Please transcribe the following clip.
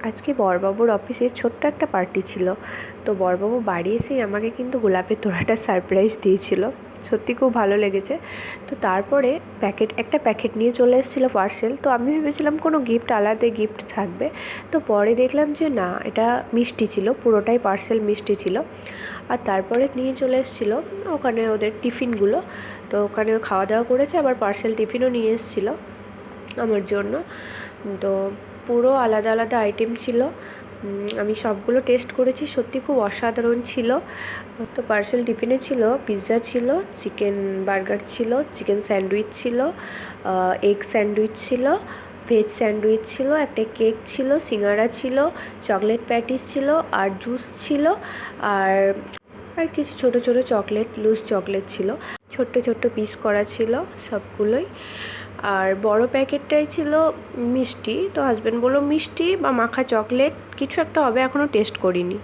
আজকে বড়বাবুর অফিসে ছোট্ট একটা পার্টি ছিল। তো বড়বাবু বাড়ি এসেই আমাকে কিন্তু গোলাপের তোড়াটা সারপ্রাইজ দিয়েছিল। সত্যি খুব ভালো লেগেছে। তো তারপরে একটা প্যাকেট নিয়ে চলে এসেছিলো পার্সেল। তো আমি ভেবেছিলাম কোনো গিফট, আলাদা গিফট থাকবে। তো পরে দেখলাম যে না, এটা মিষ্টি ছিল, পুরোটাই পার্সেল মিষ্টি ছিল। আর তারপরে নিয়ে চলে এসেছিলো ওখানে ওদের টিফিনগুলো। তো ওখানে খাওয়া দাওয়া করেছে, আবার পার্সেল টিফিনও নিয়ে এসেছিলো আমার জন্য। তো পুরো আলাদা আলাদা আইটেম ছিল। আমি সবগুলো টেস্ট করেছি, সত্যি খুব অসাধারণ ছিল। তো পার্সেল টিফিনে ছিল পিৎজা ছিল, চিকেন বার্গার ছিল, চিকেন স্যান্ডউইচ ছিল, এগ স্যান্ডউইচ ছিল, ভেজ স্যান্ডউইচ ছিল, একটা কেক ছিল, সিঙ্গারা ছিল, চকলেট প্যাটিস ছিল, আর জুস ছিল, আর কিছু ছোট ছোট চকলেট, লুজ চকলেট ছিল। ছোট্ট ছোট্ট পিস করা ছিল সবগুলোই। আর বড় প্যাকেটটাই ছিল মিষ্টি। তো হাজব্যান্ড বললো মিষ্টি বা মাখা চকলেট কিছু একটা হবে, এখনও টেস্ট করিনি।